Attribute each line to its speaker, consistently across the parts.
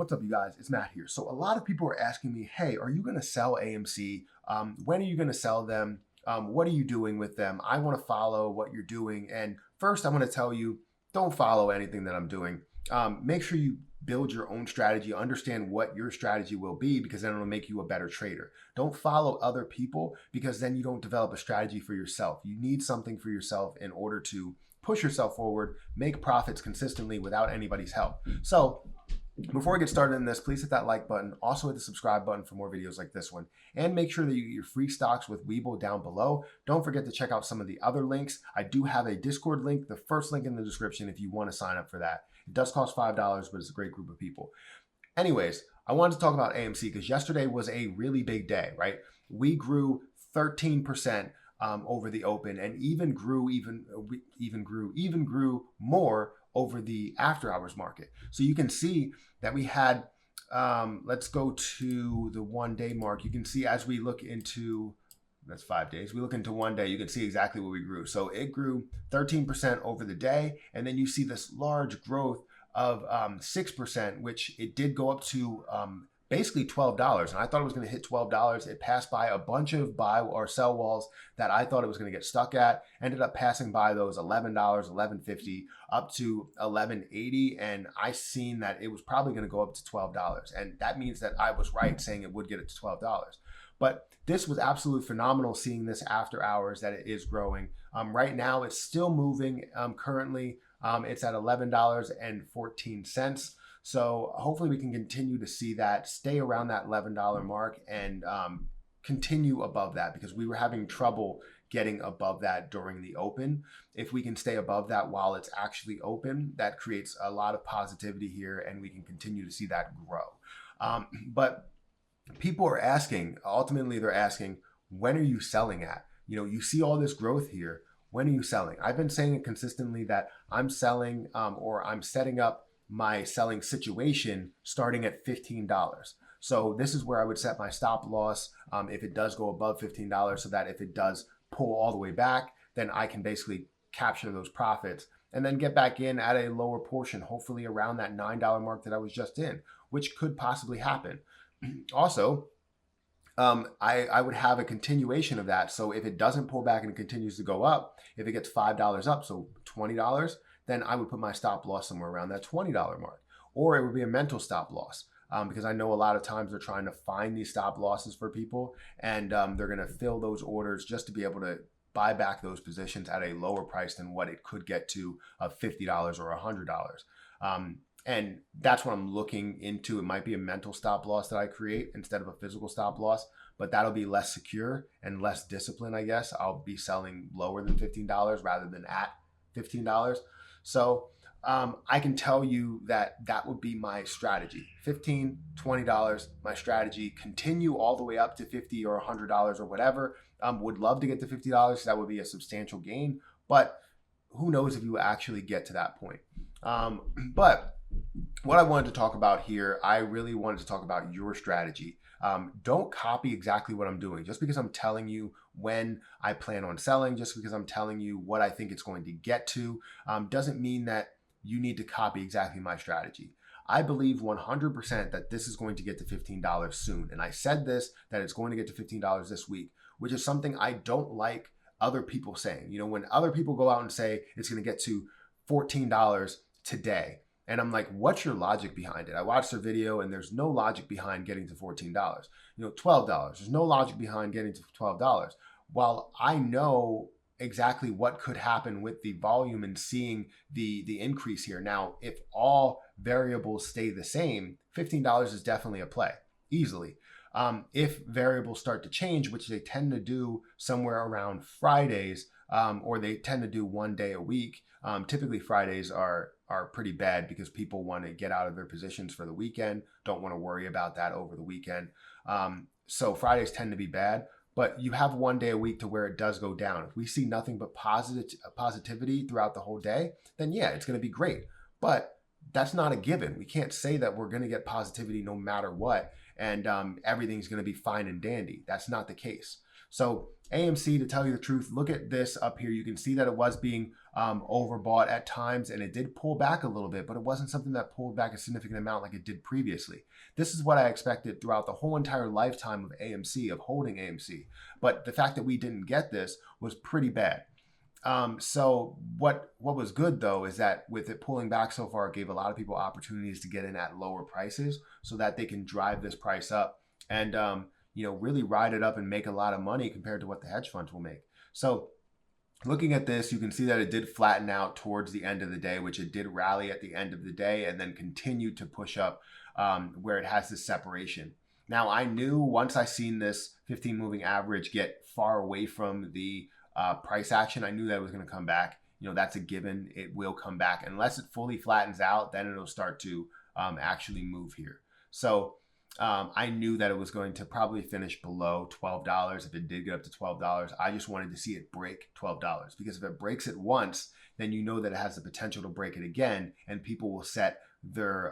Speaker 1: What's up, you guys? It's Matt here. So a lot of people are asking me, hey, are you going to sell AMC? When are you going to sell them? What are you doing with them? I want to follow what you're doing. And first, I want to tell you, don't follow anything that I'm doing. Make sure you build your own strategy, understand what your strategy will be, because then it'll make you a better trader. Don't follow other people, because then you don't develop a strategy for yourself. You need something for yourself in order to push yourself forward, make profits consistently without anybody's help. So before we get started in this, please hit that like button. Also hit the subscribe button for more videos like this one. And make sure that you get your free stocks with Webull down below. Don't forget to check out some of the other links. I do have a Discord link, the first link in the description if you want to sign up for that. It does cost $5, but it's a great group of people. Anyways, I wanted to talk about AMC because yesterday was a really big day, right? We grew 13% over the open, and even grew more over the after hours market. So you can see that we had, let's go to the 1 day mark. You can see as we look into, that's 5 days. We look into 1 day, you can see exactly what we grew. So it grew 13% over the day. And then you see this large growth of 6%, which it did go up to basically $12. And I thought it was going to hit $12. It passed by a bunch of buy or sell walls that I thought it was going to get stuck at. Ended up passing by those $11, $11.50 up to $11.80. And I seen that it was probably going to go up to $12. And that means that I was right saying it would get it to $12. But this was absolutely phenomenal, seeing this after hours that it is growing. Right now, it's still moving. Currently, it's at $11.14. So hopefully we can continue to see that, stay around that $11 mark, and continue above that, because we were having trouble getting above that during the open. If we can stay above that while it's actually open, that creates a lot of positivity here, and we can continue to see that grow. But people are asking, ultimately they're asking, when are you selling at? You know, you see all this growth here. When are you selling? I've been saying it consistently that I'm selling or I'm setting up my selling situation starting at $15. So this is where I would set my stop loss if it does go above $15, so that if it does pull all the way back, then I can basically capture those profits and then get back in at a lower portion, hopefully around that $9 mark that I was just in, which could possibly happen. Also, I would have a continuation of that. So if it doesn't pull back and it continues to go up, if it gets $5 up, so $20, then I would put my stop loss somewhere around that $20 mark. Or it would be a mental stop loss, because I know a lot of times they're trying to find these stop losses for people, and they're going to fill those orders just to be able to buy back those positions at a lower price than what it could get to of $50 or $100. And that's what I'm looking into. It might be a mental stop loss that I create instead of a physical stop loss, but that'll be less secure and less disciplined, I guess. I'll be selling lower than $15 rather than at $15. So I can tell you that that would be my strategy. $15, $20, my strategy. Continue all the way up to $50 or $100 or whatever. Would love to get to $50. That would be a substantial gain, but who knows if you actually get to that point. But what I wanted to talk about here, I really wanted to talk about your strategy. Don't copy exactly what I'm doing. Just because I'm telling you when I plan on selling, just because I'm telling you what I think it's going to get to, doesn't mean that you need to copy exactly my strategy. I believe 100% that this is going to get to $15 soon. And I said this, that it's going to get to $15 this week, which is something I don't like other people saying. You know, when other people go out and say it's going to get to $14 today, and I'm like, what's your logic behind it? I watched their video and there's no logic behind getting to $14. You know, $12, there's no logic behind getting to $12. While I know exactly what could happen with the volume and seeing the increase here. Now, if all variables stay the same, $15 is definitely a play, easily. If variables start to change, which they tend to do somewhere around Fridays, or they tend to do 1 day a week. Typically Fridays are pretty bad because people want to get out of their positions for the weekend, don't want to worry about that over the weekend. So Fridays tend to be bad, but you have 1 day a week to where it does go down. If we see nothing but positivity throughout the whole day, then yeah, it's going to be great. But that's not a given. We can't say that we're going to get positivity no matter what, and everything's going to be fine and dandy. That's not the case. So AMC, to tell you the truth, look at this up here. You can see that it was being overbought at times, and it did pull back a little bit, but it wasn't something that pulled back a significant amount like it did previously. This is what I expected throughout the whole entire lifetime of AMC, of holding AMC. But the fact that we didn't get this was pretty bad. So what was good though is that with it pulling back so far, it gave a lot of people opportunities to get in at lower prices so that they can drive this price up and really ride it up and make a lot of money compared to what the hedge funds will make. So looking at this, you can see that it did flatten out towards the end of the day, which it did rally at the end of the day and then continued to push up where it has this separation. Now I knew once I seen this 15 moving average get far away from the price action, I knew that it was going to come back. That's a given. It will come back unless it fully flattens out. Then it'll start to actually move here. So I knew that it was going to probably finish below $12 if it did get up to $12. I just wanted to see it break $12 because if it breaks it once, then you know that it has the potential to break it again, and people will set their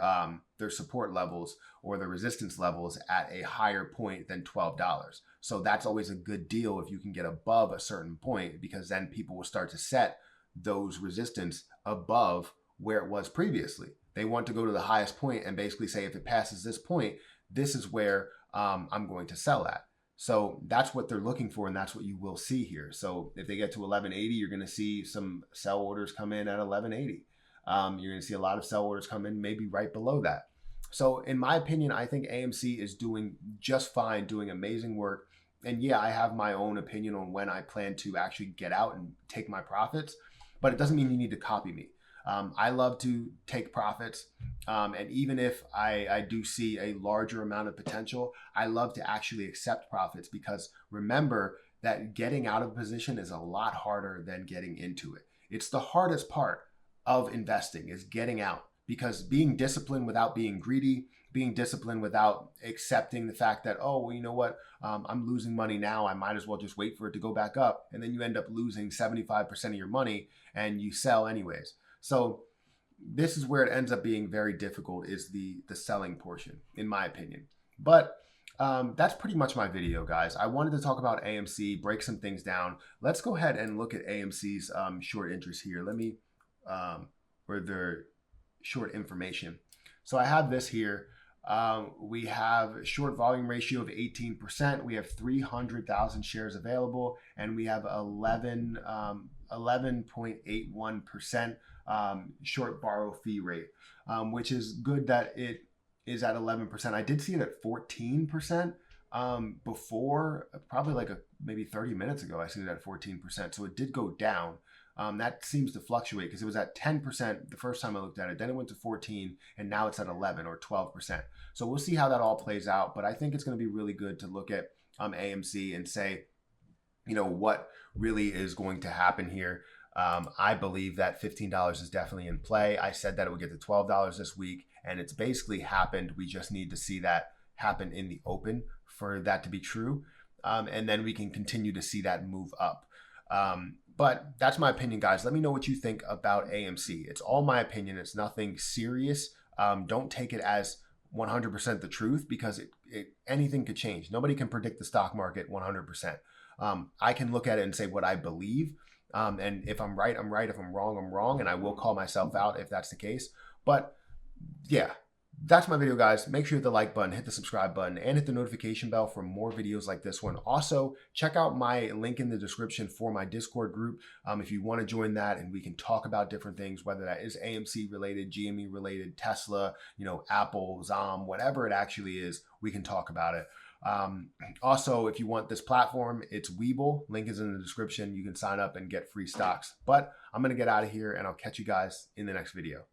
Speaker 1: support levels or their resistance levels at a higher point than $12. So that's always a good deal if you can get above a certain point, because then people will start to set those resistance above where it was previously. They want to go to the highest point and basically say, if it passes this point, this is where I'm going to sell at. So that's what they're looking for, and that's what you will see here. So if they get to 1180, you're going to see some sell orders come in at 1180. You're going to see a lot of sell orders come in maybe right below that. So in my opinion, I think AMC is doing just fine, doing amazing work. And yeah, I have my own opinion on when I plan to actually get out and take my profits, but it doesn't mean you need to copy me. I love to take profits. And even if I do see a larger amount of potential, I love to actually accept profits, because remember that getting out of a position is a lot harder than getting into it. It's the hardest part of investing, is getting out, because being disciplined without being greedy, being disciplined without accepting the fact that, oh, well, you know what, I'm losing money now, I might as well just wait for it to go back up. And then you end up losing 75% of your money and you sell anyways. So this is where it ends up being very difficult, is the selling portion, in my opinion. But that's pretty much my video, guys. I wanted to talk about AMC, break some things down. Let's go ahead and look at AMC's short interest here. Let me, or their short information. So I have this here. We have short volume ratio of 18%. We have 300,000 shares available, and we have 11.81% short borrow fee rate, which is good that it is at 11%. I did see it at 14% before, probably like maybe 30 minutes ago. I seen it at 14%. So it did go down. That seems to fluctuate, because it was at 10% the first time I looked at it. Then it went to 14, and now it's at 11 or 12%. So we'll see how that all plays out. But I think it's going to be really good to look at AMC and say, what really is going to happen here. I believe that $15 is definitely in play. I said that it would get to $12 this week, and it's basically happened. We just need to see that happen in the open for that to be true. And then we can continue to see that move up. But that's my opinion, guys. Let me know what you think about AMC. It's all my opinion. It's nothing serious. Don't take it as 100% the truth, because anything could change. Nobody can predict the stock market 100%. I can look at it and say what I believe. And if I'm right, I'm right. If I'm wrong, I'm wrong. And I will call myself out if that's the case. But yeah, that's my video, guys. Make sure you hit the like button, hit the subscribe button, and hit the notification bell for more videos like this one. Also, check out my link in the description for my Discord group if you want to join that, and we can talk about different things, whether that is AMC related, GME related, Tesla, Apple, ZOM, whatever it actually is, we can talk about it. Also, if you want this platform, it's Webull. Link is in the description. You can sign up and get free stocks. But I'm going to get out of here, and I'll catch you guys in the next video.